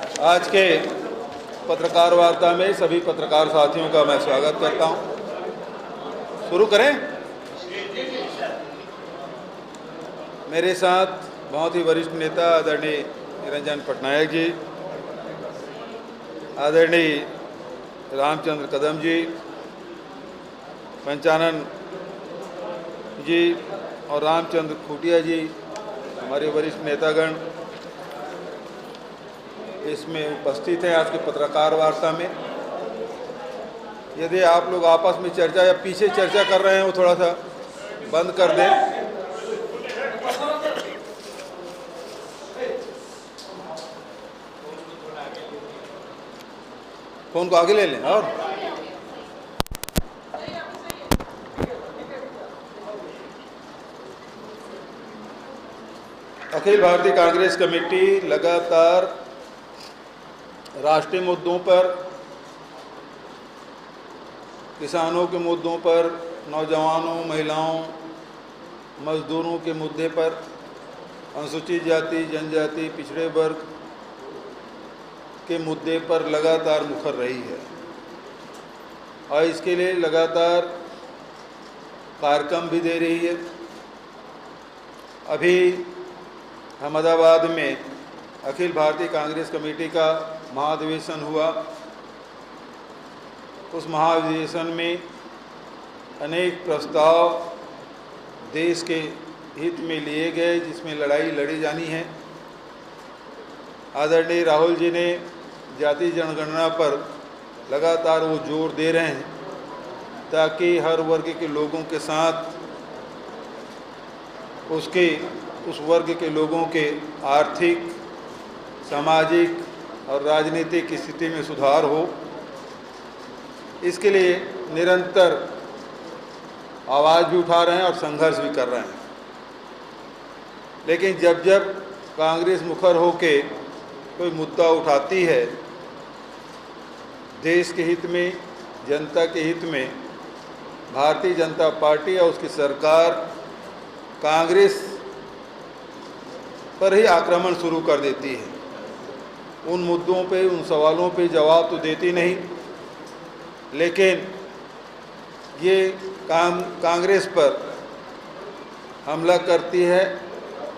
आज के पत्रकार वार्ता में सभी पत्रकार साथियों का मैं स्वागत करता हूं। शुरू करें। मेरे साथ बहुत ही वरिष्ठ नेता आदरणीय निरंजन पटनायक जी, आदरणीय रामचंद्र कदम जी, पंचानन जी और रामचंद्र खूटिया जी, हमारे वरिष्ठ नेतागण इसमें उपस्थित हैं। आज के पत्रकार वार्ता में यदि आप लोग आपस में चर्चा या पीछे चर्चा कर रहे हैं वो थोड़ा सा बंद कर दें। फोन को आगे ले लें। और अखिल भारतीय कांग्रेस कमेटी लगातार राष्ट्रीय मुद्दों पर, किसानों के मुद्दों पर, नौजवानों, महिलाओं, मजदूरों के मुद्दे पर, अनुसूचित जाति, जनजाति, पिछड़े वर्ग के मुद्दे पर लगातार मुखर रही है और इसके लिए लगातार कार्यक्रम भी दे रही है। अभी अहमदाबाद में अखिल भारतीय कांग्रेस कमेटी का महाधिवेशन हुआ। उस महाधिवेशन में अनेक प्रस्ताव देश के हित में लिए गए जिसमें लड़ाई लड़ी जानी है। आदरणीय राहुल जी ने जाति जनगणना पर लगातार वो जोर दे रहे हैं ताकि हर वर्ग के लोगों के साथ उस वर्ग के लोगों के आर्थिक, सामाजिक और राजनीतिक स्थिति में सुधार हो। इसके लिए निरंतर आवाज़ भी उठा रहे हैं और संघर्ष भी कर रहे हैं। लेकिन जब जब कांग्रेस मुखर होके कोई मुद्दा उठाती है देश के हित में, जनता के हित में, भारतीय जनता पार्टी और उसकी सरकार कांग्रेस पर ही आक्रमण शुरू कर देती है। उन मुद्दों पे, उन सवालों पे जवाब तो देती नहीं, लेकिन ये कांग्रेस पर हमला करती है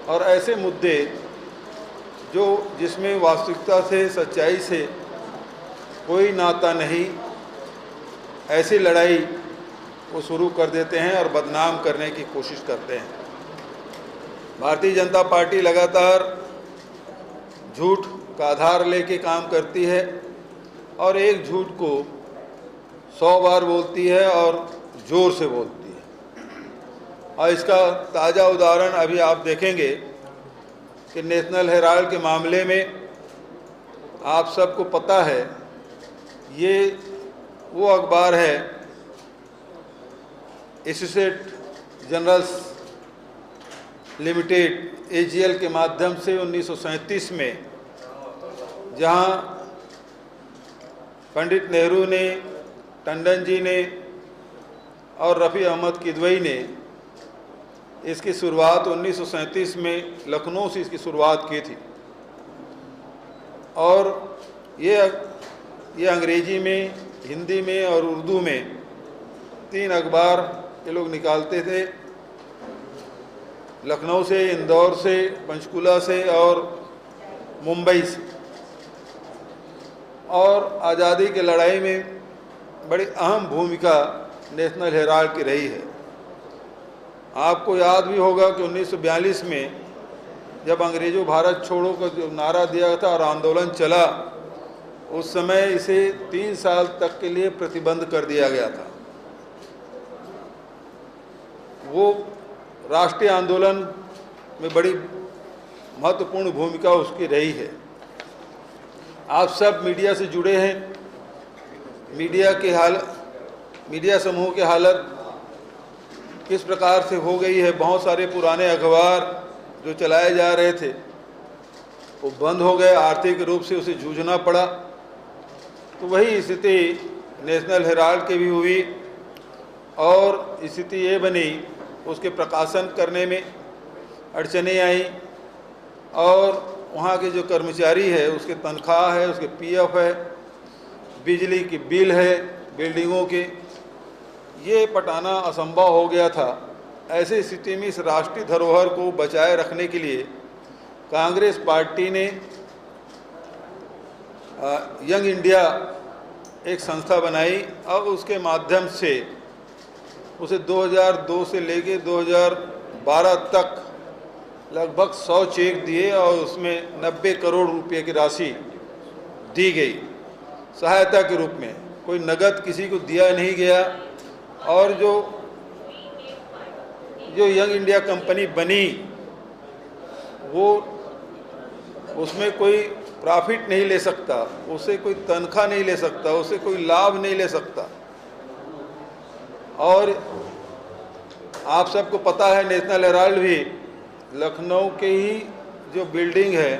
और ऐसे मुद्दे जिसमें वास्तविकता से, सच्चाई से कोई नाता नहीं, ऐसी लड़ाई वो शुरू कर देते हैं और बदनाम करने की कोशिश करते हैं। भारतीय जनता पार्टी लगातार झूठ का आधार लेके काम करती है और एक झूठ को 100 बार बोलती है और जोर से बोलती है। और इसका ताज़ा उदाहरण अभी आप देखेंगे कि नेशनल हेराल्ड के मामले में आप सबको पता है, ये वो अखबार है एसोसिएट जर्नल्स लिमिटेड AGL के माध्यम से 1937 में, जहां पंडित नेहरू ने, टंडन जी ने और रफ़ी अहमद किदवई ने इसकी शुरुआत 1937 में लखनऊ से इसकी शुरुआत की थी। और ये अंग्रेजी में, हिंदी में और उर्दू में 3 अखबार ये लोग निकालते थे, लखनऊ से, इंदौर से, पंचकुला से और मुंबई से। और आज़ादी की लड़ाई में बड़ी अहम भूमिका नेशनल हेराल्ड की रही है। आपको याद भी होगा कि 1942 में जब अंग्रेज़ों भारत छोड़ो का जो नारा दिया था और आंदोलन चला, उस समय इसे 3 साल तक के लिए प्रतिबंध कर दिया गया था। वो राष्ट्रीय आंदोलन में बड़ी महत्वपूर्ण भूमिका उसकी रही है। आप सब मीडिया से जुड़े हैं। मीडिया समूह की हालत किस प्रकार से हो गई है। बहुत सारे पुराने अखबार जो चलाए जा रहे थे वो बंद हो गए, आर्थिक रूप से उसे जूझना पड़ा। तो वही स्थिति नेशनल हेराल्ड की भी हुई और स्थिति ये बनी, उसके प्रकाशन करने में अड़चनें आई और वहाँ के जो कर्मचारी है उसके तनख्वाह है, उसके पीएफ है, बिजली की बिल है, बिल्डिंगों के, ये पटाना असंभव हो गया था। ऐसी स्थिति में इस राष्ट्रीय धरोहर को बचाए रखने के लिए कांग्रेस पार्टी ने यंग इंडिया एक संस्था बनाई और उसके माध्यम से उसे 2002 से लेके 2012 तक लगभग 100 चेक दिए और उसमें 90 करोड़ रुपए की राशि दी गई सहायता के रूप में। कोई नगद किसी को दिया नहीं गया। और जो यंग इंडिया कंपनी बनी वो उसमें कोई प्रॉफिट नहीं ले सकता, उसे कोई तनख्वाह नहीं ले सकता, उसे कोई लाभ नहीं ले सकता। और आप सबको पता है नेशनल हेराल्ड भी लखनऊ के ही जो बिल्डिंग है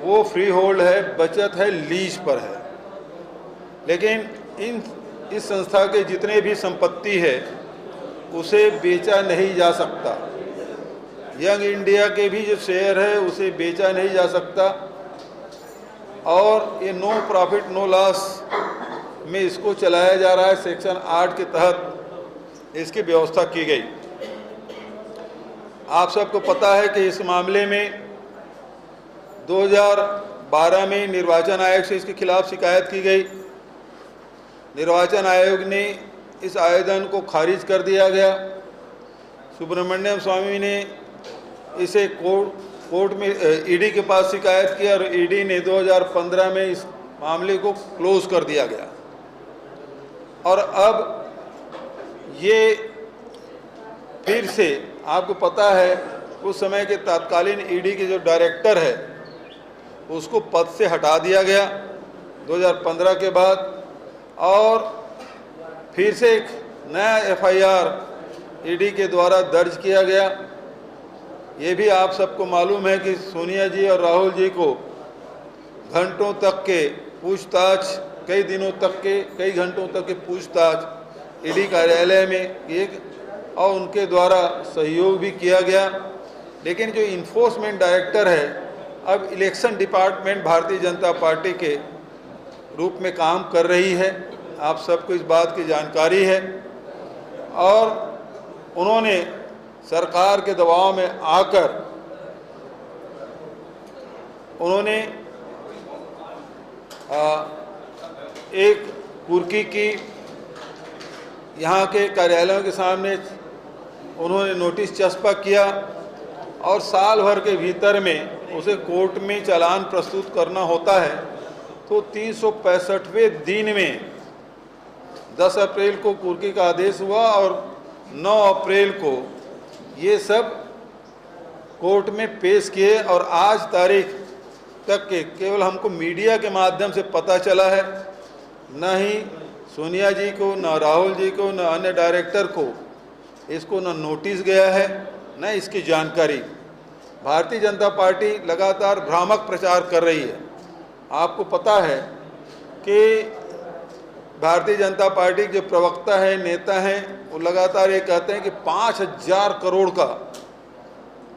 वो फ्री होल्ड है, बचत है, लीज पर है। लेकिन इस संस्था के जितने भी संपत्ति है उसे बेचा नहीं जा सकता। यंग इंडिया के भी जो शेयर है उसे बेचा नहीं जा सकता। और ये नो प्रॉफिट नो लॉस में इसको चलाया जा रहा है। सेक्शन 8 के तहत इसकी व्यवस्था की गई। आप सबको पता है कि इस मामले में 2012 में निर्वाचन आयोग से इसके खिलाफ शिकायत की गई। निर्वाचन आयोग ने इस आवेदन को खारिज कर दिया गया। सुब्रमण्यम स्वामी ने इसे कोर्ट में ईडी के पास शिकायत की और ईडी ने 2015 में इस मामले को क्लोज कर दिया गया। और अब ये फिर से आपको पता है उस समय के तत्कालीन ईडी के जो डायरेक्टर है उसको पद से हटा दिया गया 2015 के बाद। और फिर से एक नया एफआईआर ईडी के द्वारा दर्ज किया गया। ये भी आप सबको मालूम है कि सोनिया जी और राहुल जी को घंटों तक के पूछताछ, कई दिनों तक के, कई घंटों तक के पूछताछ ईडी कार्यालय में एक और उनके द्वारा सहयोग भी किया गया। लेकिन जो इन्फोर्समेंट डायरेक्टर है अब election department Bharatiya Janata party के रूप में काम कर रही है। आप सबको इस बात की जानकारी है। और उन्होंने सरकार के दबाव में आकर उन्होंने एक कुर्की की यहाँ के कार्यालयों के सामने उन्होंने नोटिस चस्पा किया और साल भर के भीतर में उसे कोर्ट में चालान प्रस्तुत करना होता है। तो 365वें दिन में 10 अप्रैल को कुर्की का आदेश हुआ और 9 अप्रैल को ये सब कोर्ट में पेश किए। और आज तारीख तक के केवल हमको मीडिया के माध्यम से पता चला है, न ही सोनिया जी को, न राहुल जी को, न अन्य डायरेक्टर को इसको न नोटिस गया है, न इसकी जानकारी। भारतीय जनता पार्टी लगातार भ्रामक प्रचार कर रही है। आपको पता है कि भारतीय जनता पार्टी के जो प्रवक्ता है, नेता हैं, वो लगातार ये कहते हैं कि 5000 करोड़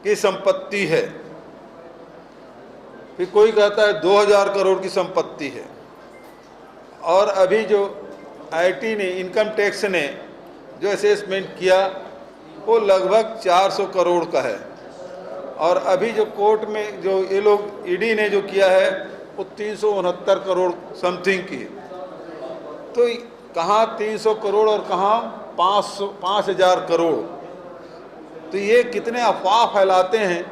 की संपत्ति है। फिर कोई कहता है 2000 करोड़ की संपत्ति है। और अभी जो आईटी ने, इनकम टैक्स ने जो असेसमेंट किया वो लगभग 400 करोड़ का है। और अभी जो कोर्ट में जो ये लोग ईडी ने जो किया है वो 369 करोड़ समथिंग की। तो कहाँ 300 करोड़ और कहाँ 5000 करोड़। तो ये कितने अफवाह फैलाते हैं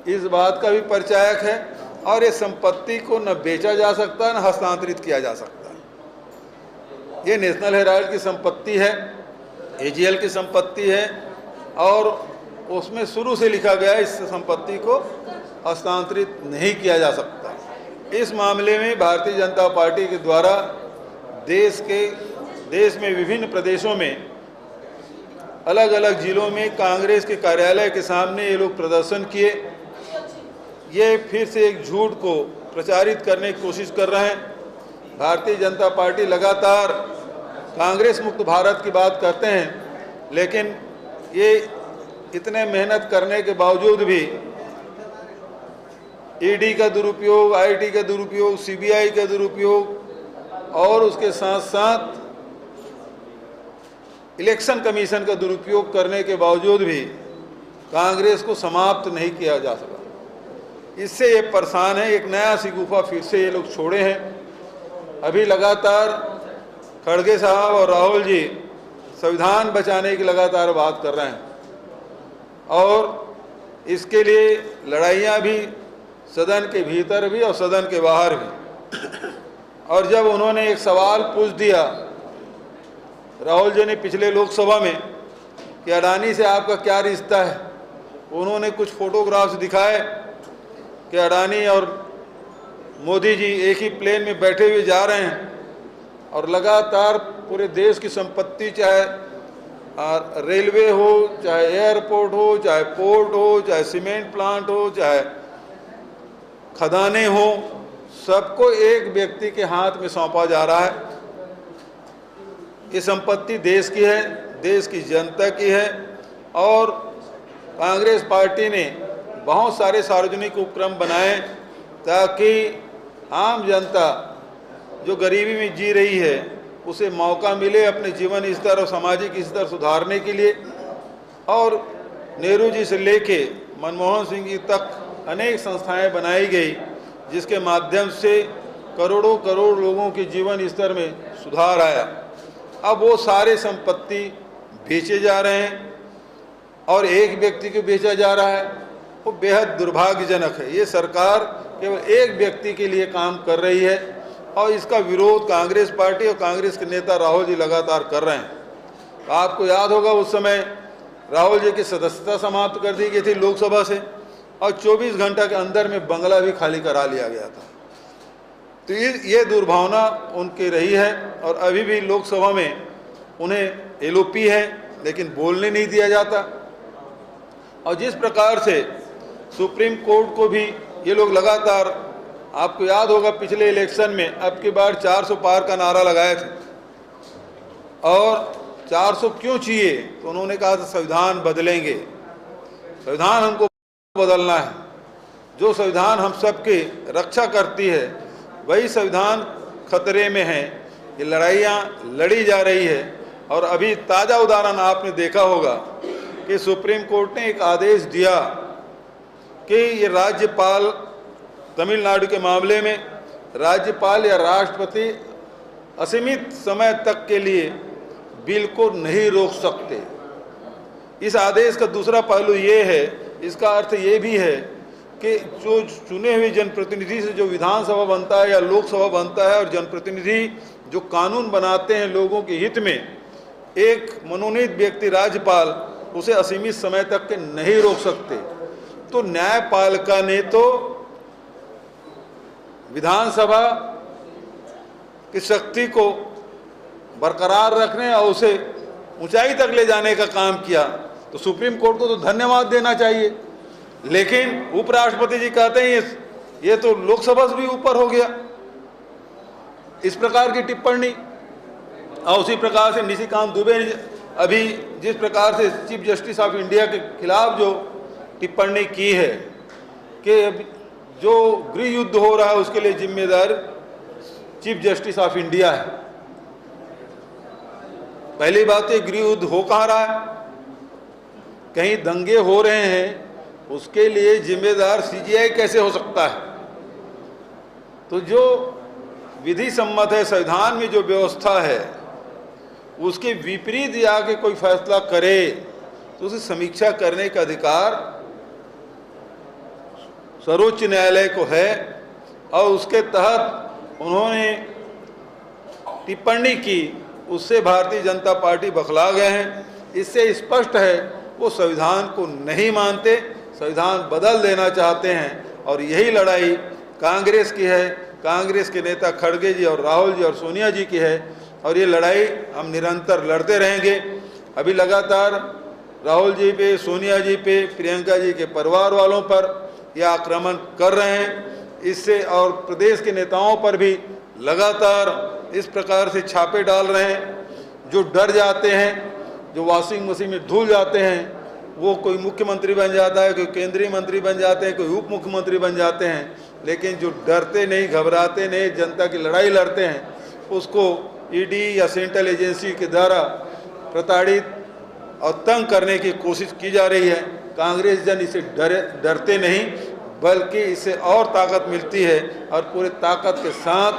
इस बात का भी परिचायक है। और ये संपत्ति को न बेचा जा सकता है न हस्तांतरित किया जा सकता है। ये नेशनल हेराल्ड की संपत्ति है, एजीएल की संपत्ति है और उसमें शुरू से लिखा गया है इस संपत्ति को हस्तांतरित नहीं किया जा सकता। इस मामले में भारतीय जनता पार्टी के द्वारा देश में विभिन्न प्रदेशों में अलग अलग जिलों में कांग्रेस के कार्यालय के सामने ये लोग प्रदर्शन किए। ये फिर से एक झूठ को प्रचारित करने की कोशिश कर रहे हैं। भारतीय जनता पार्टी लगातार कांग्रेस मुक्त भारत की बात करते हैं, लेकिन ये इतने मेहनत करने के बावजूद भी ईडी का दुरुपयोग, आईटी का दुरुपयोग, सीबीआई का दुरुपयोग और उसके साथ साथ इलेक्शन कमीशन का दुरुपयोग करने के बावजूद भी कांग्रेस को समाप्त नहीं किया जा सका। इससे ये परेशान है। एक नया शिकूफा फिर से ये लोग छोड़े हैं। अभी लगातार खड़गे साहब और राहुल जी संविधान बचाने की लगातार बात कर रहे हैं और इसके लिए लड़ाइयाँ भी सदन के भीतर भी और सदन के बाहर भी। और जब उन्होंने एक सवाल पूछ दिया राहुल जी ने पिछले लोकसभा में कि अडानी से आपका क्या रिश्ता है, उन्होंने कुछ फोटोग्राफ्स दिखाए कि अडानी और मोदी जी एक ही प्लेन में बैठे हुए जा रहे हैं और लगातार पूरे देश की संपत्ति, चाहे रेलवे हो, चाहे एयरपोर्ट हो, चाहे पोर्ट हो, चाहे सीमेंट प्लांट हो, चाहे खदानें हो, सबको एक व्यक्ति के हाथ में सौंपा जा रहा है। ये संपत्ति देश की है, देश की जनता की है और कांग्रेस पार्टी ने बहुत सारे सार्वजनिक उपक्रम बनाए ताकि आम जनता जो गरीबी में जी रही है उसे मौका मिले अपने जीवन स्तर और सामाजिक स्तर सुधारने के लिए। और नेहरू जी से लेके मनमोहन सिंह जी तक अनेक संस्थाएं बनाई गई जिसके माध्यम से करोड़ों करोड़ लोगों के जीवन स्तर में सुधार आया। अब वो सारे संपत्ति बेचे जा रहे हैं और एक व्यक्ति को बेचा जा रहा है, वो बेहद दुर्भाग्यजनक है। ये सरकार केवल एक व्यक्ति के लिए काम कर रही है और इसका विरोध कांग्रेस पार्टी और कांग्रेस के नेता राहुल जी लगातार कर रहे हैं। तो आपको याद होगा उस समय राहुल जी की सदस्यता समाप्त कर दी गई थी लोकसभा से और 24 घंटा के अंदर में बंगला भी खाली करा लिया गया था। तो ये दुर्भावना उनकी रही है और अभी भी लोकसभा में उन्हें एलओपी है लेकिन बोलने नहीं दिया जाता। और जिस प्रकार से सुप्रीम कोर्ट को भी ये लोग लगातार, आपको याद होगा पिछले इलेक्शन में अब की बार 400 पार का नारा लगाए थे और 400 क्यों चाहिए, तो उन्होंने कहा था संविधान बदलेंगे। संविधान हमको बदलना है। जो संविधान हम सबकी रक्षा करती है वही संविधान खतरे में है। ये लड़ाइयाँ लड़ी जा रही है और अभी ताज़ा उदाहरण आपने देखा होगा कि सुप्रीम कोर्ट ने एक आदेश दिया कि ये राज्यपाल, तमिलनाडु के मामले में राज्यपाल या राष्ट्रपति असीमित समय तक के लिए बिल को नहीं रोक सकते। इस आदेश का दूसरा पहलू ये है, इसका अर्थ ये भी है कि जो चुने हुए जनप्रतिनिधि से जो विधानसभा बनता है या लोकसभा बनता है और जनप्रतिनिधि जो कानून बनाते हैं लोगों के हित में, एक मनोनीत व्यक्ति राज्यपाल उसे असीमित समय तक के नहीं रोक सकते। तो न्यायपालिका ने तो विधानसभा की शक्ति को बरकरार रखने और उसे ऊंचाई तक ले जाने का काम किया। तो सुप्रीम कोर्ट को तो धन्यवाद देना चाहिए, लेकिन उपराष्ट्रपति जी कहते हैं ये तो लोकसभा से भी ऊपर हो गया, इस प्रकार की टिप्पणी। और उसी प्रकार से निशिकांत दुबे ने अभी जिस प्रकार से चीफ जस्टिस ऑफ इंडिया के खिलाफ जो टिप्पणी की है कि जो गृह युद्ध हो रहा है उसके लिए जिम्मेदार चीफ जस्टिस ऑफ इंडिया है। पहली बात है, गृह युद्ध हो कहाँ रहा है? कहीं दंगे हो रहे हैं, उसके लिए जिम्मेदार सीजीआई कैसे हो सकता है? तो जो विधि सम्मत है, संविधान में जो व्यवस्था है उसके विपरीत जाके कोई फैसला करे तो उसे समीक्षा करने का अधिकार सर्वोच्च न्यायालय को है। और उसके तहत उन्होंने टिप्पणी की, उससे भारतीय जनता पार्टी बखला गए हैं। इससे स्पष्ट है वो संविधान को नहीं मानते, संविधान बदल देना चाहते हैं। और यही लड़ाई कांग्रेस की है, कांग्रेस के नेता खड़गे जी और राहुल जी और सोनिया जी की है और ये लड़ाई हम निरंतर लड़ते रहेंगे। अभी लगातार राहुल जी पे, सोनिया जी पे, प्रियंका जी के परिवार वालों पर यह आक्रमण कर रहे हैं। इससे और प्रदेश के नेताओं पर भी लगातार इस प्रकार से छापे डाल रहे हैं। जो डर जाते हैं, जो वॉशिंग मशीन में धुल जाते हैं, वो कोई मुख्यमंत्री बन जाता है, कोई केंद्रीय मंत्री बन जाते हैं, कोई उप मुख्यमंत्री बन जाते हैं, लेकिन जो डरते नहीं, घबराते नहीं, जनता की लड़ाई लड़ते हैं, उसको ईडी या सेंट्रल एजेंसी के द्वारा प्रताड़ित और तंग करने की कोशिश की जा रही है। कांग्रेस जन इसे डरते नहीं, बल्कि इससे और ताकत मिलती है और पूरे ताकत के साथ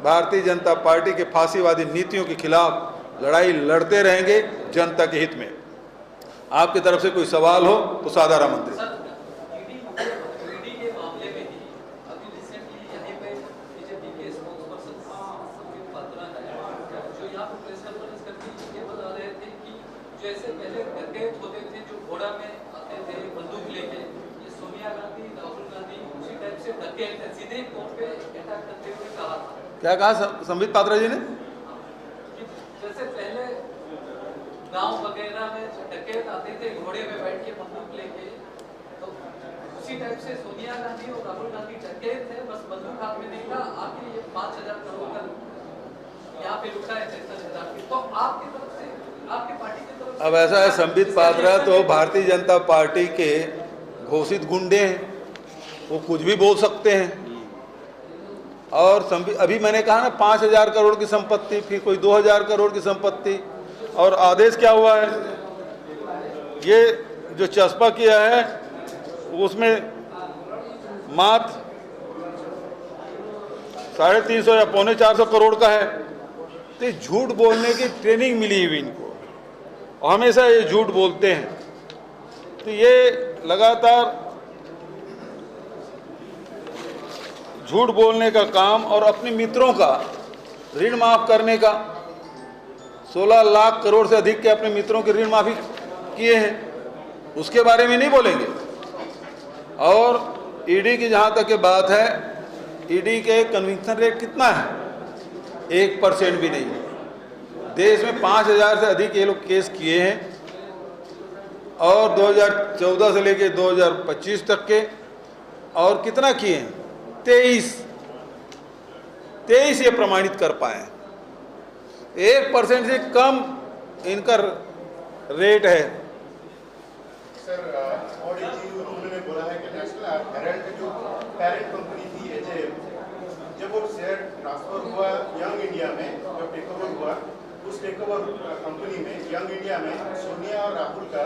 भारतीय जनता पार्टी के फांसीवादी नीतियों के खिलाफ लड़ाई लड़ते रहेंगे जनता के हित में। आपकी तरफ से कोई सवाल हो तो साधारण मंत्री। जैसे पहले डकैत होते थे जो घोड़ा में आते थे बंदूक लेके, ये सोनिया गांधी, राहुल गांधी उसी टाइप से डकैत थे, सीधे तौर पे अटैक करते हुए कहा था। क्या कहा संबित पात्रा जी ने? जैसे पहले गांव वगैरह में डकैत आते थे घोड़े में बैठ के बंदूक लेके, तो उसी टाइप से सोनिया गांधी और राहुल गांधी डकैत थे, बस बंदूक हाथ में नहीं था। आखिर ये 5,000 करोड़ का यहाँ पे लुटा है 63,000 की। तो आपकी तरफ से, आपकी पार्टी की तरफ से, अब ऐसा है, संबित पात्रा तो भारतीय जनता पार्टी के घोषित गुंडे हैं, वो कुछ भी बोल सकते हैं। और अभी मैंने कहा ना 5,000 करोड़ की संपत्ति, फिर कोई 2,000 करोड़ की संपत्ति, और आदेश क्या हुआ है, ये जो चस्पा किया है उसमें मात्र 350 या 350 करोड़ का है। तो झूठ बोलने की ट्रेनिंग मिली हुई इनको, और हमेशा ये झूठ बोलते हैं। तो ये लगातार झूठ बोलने का काम और अपने मित्रों का ऋण माफ करने का, 16 लाख करोड़ से अधिक के अपने मित्रों की ऋण माफी किए हैं, उसके बारे में नहीं बोलेंगे। और ईडी की जहां तक के बात है, ईडी के कन्विक्शन रेट कितना है? 1% भी नहीं। देश में 5,000 से अधिक ये लोग केस किए हैं, और 2014 से लेकर 2025 तक के, और कितना किए हैं? 23 ये प्रमाणित कर पाए। 1% से कम इनका रेट है। सर, और एक चीज उन्होंने बोला है कि नेशनल हेराल्ड जो पेरेंट कंपनी थी एजेएल, जब वो शेयर ट्रांसफर हुआ यंग इंडिया में, जब टेकओवर हुआ, उस टेकओवर कंपनी में यंग इंडिया में सोनिया और राहुल का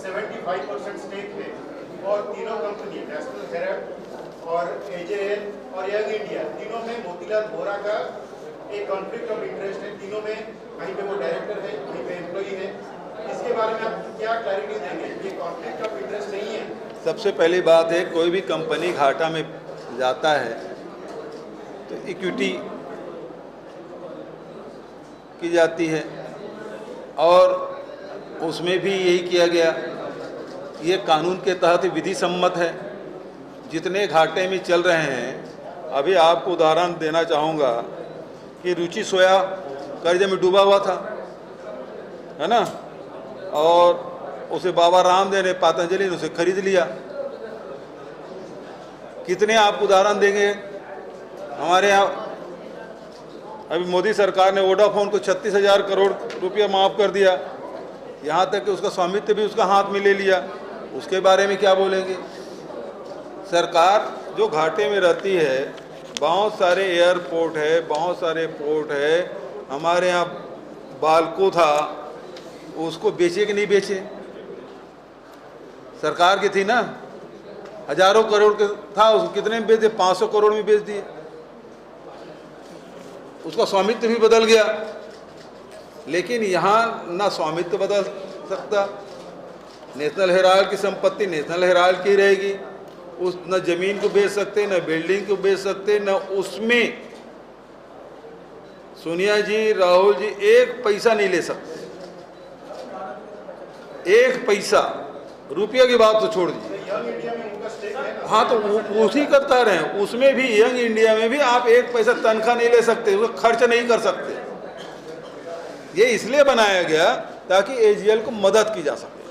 75% स्टेक है, और तीनों कंपनी नेशनल हेराल्ड और एजेएल और यंग इंडिया, तीनों में मोतीलाल वोरा का एक कॉन्फ्लिक्ट ऑफ इंटरेस्ट है। तीनों में कहीं पे वो डायरेक्टर है, कहीं पे एम्प्लॉई है। इसके बारे में आप क्या क्लैरिटी देंगे? ये कॉन्फ्लिक्ट ऑफ इंटरेस्ट नहीं है? सबसे पहली बात है, कोई भी कंपनी घाटा में जाता है तो इक्विटी की जाती है, और उसमें भी यही किया गया। ये कानून के तहत विधि सम्मत है। जितने घाटे में चल रहे हैं, अभी आपको उदाहरण देना चाहूँगा कि रुचि सोया कर्ज में डूबा हुआ था, है ना, और उसे बाबा रामदेव ने, पतंजलि ने उसे खरीद लिया। कितने आपको उदाहरण देंगे? हमारे यहाँ अभी मोदी सरकार ने वोडाफोन को 36,000 करोड़ रुपया माफ़ कर दिया, यहाँ तक कि उसका स्वामित्व भी उसका हाथ में ले लिया। उसके बारे में क्या बोलेंगे? सरकार जो घाटे में रहती है, बहुत सारे एयरपोर्ट है, बहुत सारे पोर्ट है। हमारे यहाँ बालको था, उसको बेचे कि नहीं बेचे? सरकार की थी ना, हजारों करोड़ के था, उसको कितने में बेच दिए? 500 करोड़ में बेच दिए। उसका स्वामित्व भी बदल गया। लेकिन यहाँ ना स्वामित्व बदल सकता, नेशनल हेराल्ड की संपत्ति नेशनल हेराल्ड की रहेगी। उस न जमीन को बेच सकते, न बिल्डिंग को बेच सकते, न उसमें सोनिया जी, राहुल जी एक पैसा नहीं ले सकते। एक पैसा, रुपये की बात तो छोड़ दीजिए। यंग इंडिया में उनका स्टेक है ना? हाँ, तो उसी करता रहे। उसमें भी, यंग इंडिया में भी आप एक पैसा तनख्वाह नहीं ले सकते, उसको खर्च नहीं कर सकते। ये इसलिए बनाया गया ताकि एजीएल को मदद की जा सके,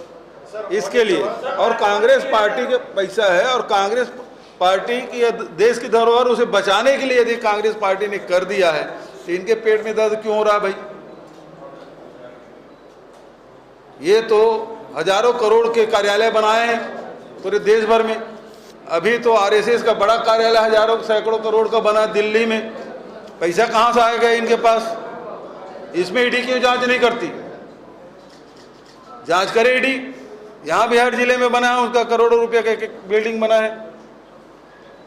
इसके लिए। और कांग्रेस पार्टी के पैसा है, और कांग्रेस पार्टी की देश की धरोहर, उसे बचाने के लिए यदि कांग्रेस पार्टी ने कर दिया है, तो इनके पेट में दर्द क्यों हो रहा भाई? ये तो हजारों करोड़ के कार्यालय बनाए हैं पूरे देश भर में। अभी तो आरएसएस का बड़ा कार्यालय हजारों सैकड़ों करोड़ का बना दिल्ली में। पैसा कहाँ से आएगा इनके पास? इसमें ईडी क्यों जांच नहीं करती? जांच करे ईडी। यहाँ भी हर जिले में बना है, उसका करोड़ों रुपए का एक बिल्डिंग बना है,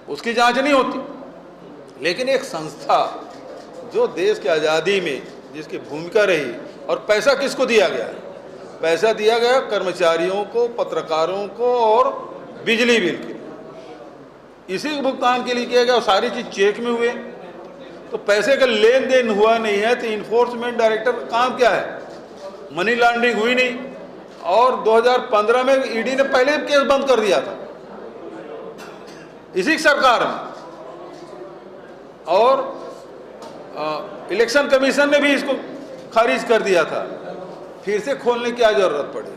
उसकी जांच नहीं होती। लेकिन एक संस्था जो देश की आज़ादी में जिसकी भूमिका रही, और पैसा किसको दिया गया? पैसा दिया गया कर्मचारियों को, पत्रकारों को और बिजली बिल के, इसी के भुगतान के लिए किया गया और सारी चीज चेक में हुए। तो पैसे का लेन देन हुआ नहीं है तो इन्फोर्समेंट डायरेक्टर का काम क्या है? मनी लॉन्ड्रिंग हुई नहीं। और 2015 में ईडी ने पहले केस बंद कर दिया था इसी सरकार में, और इलेक्शन कमीशन ने भी इसको खारिज कर दिया था। फिर से खोलने की क्या जरूरत पड़ी?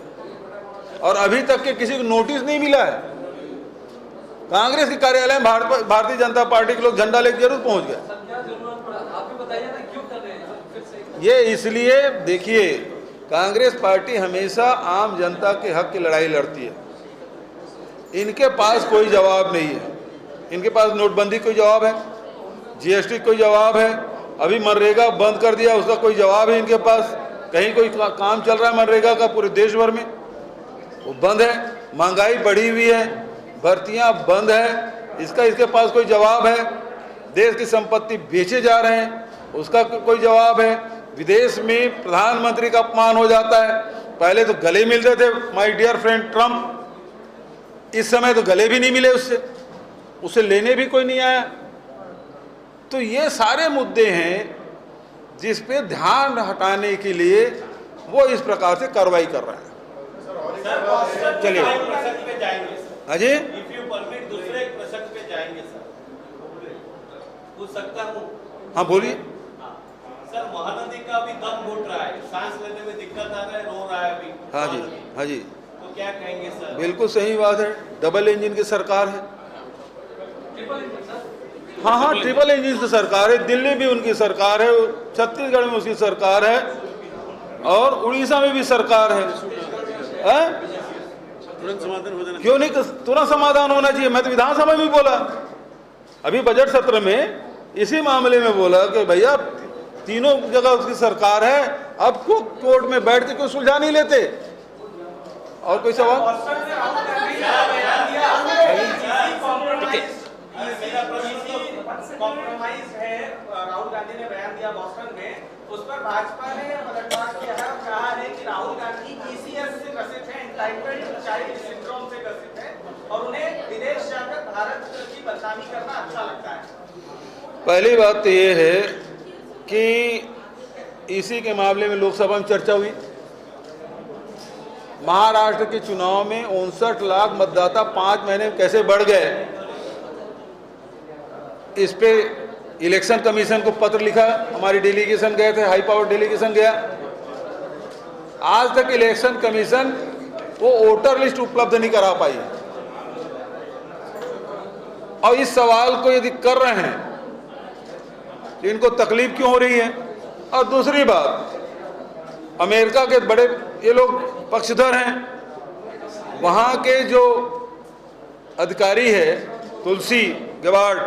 और अभी तक के किसी को नोटिस नहीं मिला है। कांग्रेस के कार्यालय में भारतीय जनता पार्टी के लोग झंडा लेकर जरूर पहुंच गए। क्या जरूरत पड़ा? आप भी बताइए ना, क्यों कर रहे हैं फिर से? ये इसलिए, देखिए, कांग्रेस पार्टी हमेशा आम जनता के हक की लड़ाई लड़ती है। इनके पास कोई जवाब नहीं है। इनके पास नोटबंदी कोई जवाब है, जीएसटी कोई जवाब है, अभी मनरेगा बंद कर दिया उसका कोई जवाब है इनके पास? कहीं कोई काम चल रहा है मनरेगा का पूरे देश भर में? वो बंद है। महंगाई बढ़ी हुई है, भर्तियां बंद है, इसका इसके पास कोई जवाब है? देश की संपत्ति बेचे जा रहे हैं, उसका कोई जवाब है? विदेश में प्रधानमंत्री का अपमान हो जाता है। पहले तो गले मिलते थे माय डियर फ्रेंड ट्रम्प, इस समय तो गले भी नहीं मिले उससे लेने भी कोई नहीं आया। तो ये सारे मुद्दे हैं जिस पे ध्यान हटाने के लिए वो इस प्रकार से कार्रवाई कर रहा है। चलिए हाँ जी, दूसरे एक प्रसंग पे जाएंगे सर, पूछ सकता हूँ? हाँ बोलिए। सर, महानदी का अभी दम घुट रहा है, सांस लेने में दिक्कत आ रहा है, रो रहा है अभी। हाँ जी, हाँ जी, तो क्या कहेंगे सर? बिल्कुल सही बात है। डबल इंजन की सरकार है। Triple engine sir? हाँ, ट्रिपल इंजन की सरकार है। दिल्ली भी उनकी सरकार है, छत्तीसगढ़ में उसकी सरकार है, और उड़ीसा में भी सरकार है। तुरंत समाधान हो जाना क्यों नहीं? तुरंत समाधान होना चाहिए। मैं तो विधानसभा में बोला, अभी बजट सत्र में इसी मामले में बोला कि भैया तीनों जगह उसकी सरकार है, अब को कोर्ट में बैठ के कोई सुलझा नहीं लेते। और कोई सवाल? कॉम्प्रोमाइज है, राहुल गांधी ने बयान दिया बॉस्टन में, उस पर भाजपा ने पलटवार किया है और कहा है कि राहुल गांधी ईसीएस से ग्रसित है, एंटाइटल्ड चाइल्ड सिंड्रोम से ग्रसित है, और उन्हें विदेश जाकर भारत की बदनामी करना अच्छा लगता है। पहली बात तो ये है कि इसी के मामले में लोकसभा में चर्चा हुई। महाराष्ट्र के चुनाव में 59 लाख मतदाता 5 महीने में कैसे बढ़ गए, इस पे इलेक्शन कमीशन को पत्र लिखा। हमारी डेलीगेशन गए थे, हाई पावर डेलीगेशन गया। आज तक इलेक्शन कमीशन वो वोटर लिस्ट उपलब्ध नहीं करा पाई। और इस सवाल को यदि कर रहे हैं तो इनको तकलीफ क्यों हो रही है? और दूसरी बात, अमेरिका के बड़े ये लोग पक्षधर हैं, वहाँ के जो अधिकारी है तुलसी गबार्ड,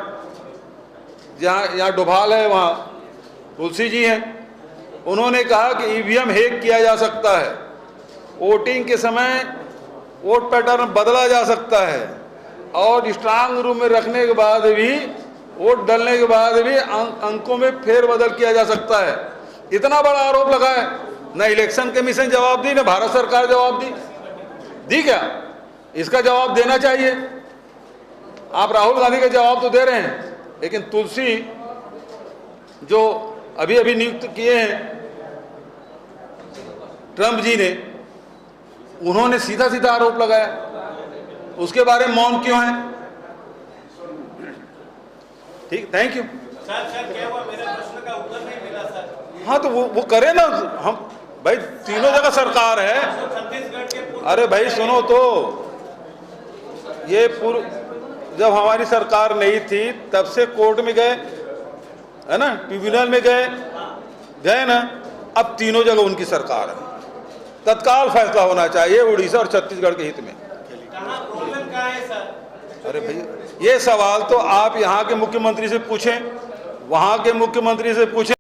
जहाँ यहाँ डोभाल है वहाँ तुलसी जी हैं, उन्होंने कहा कि ईवीएम हैक किया जा सकता है, वोटिंग के समय वोट पैटर्न बदला जा सकता है, और स्ट्रांग रूम में रखने के बाद भी, वोट डालने के बाद भी अंकों में फेरबदल किया जा सकता है। इतना बड़ा आरोप लगा है, न इलेक्शन कमीशन जवाब दी, न भारत सरकार जवाब दी क्या? इसका जवाब देना चाहिए। आप राहुल गांधी का जवाब तो दे रहे हैं, लेकिन तुलसी जो अभी अभी नियुक्त किए हैं ट्रंप जी ने, उन्होंने सीधा सीधा आरोप लगाया, उसके बारे में मौन क्यों है? ठीक, थैंक यू। सर क्या हुआ? मेरे प्रश्न का उत्तर नहीं मिला सर। हाँ तो वो करे ना। हम भाई तीनों जगह सरकार है। छत्तीसगढ़ के अरे भाई सुनो तो, ये जब हमारी सरकार नहीं थी तब से कोर्ट में गए, है ना, ट्रिब्यूनल में गए ना। अब तीनों जगह उनकी सरकार है। तत्काल फैसला होना चाहिए उड़ीसा और छत्तीसगढ़ के हित में। कहाँ प्रॉब्लम कहाँ है सर? अरे भैया, ये सवाल तो आप यहाँ के मुख्यमंत्री से पूछें, वहाँ के मुख्यमंत्री से पूछें,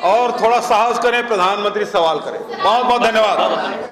और थोड़ा साहस करें, प्रधानमंत्री से सवाल करें। बहुत बहुत धन्यवाद।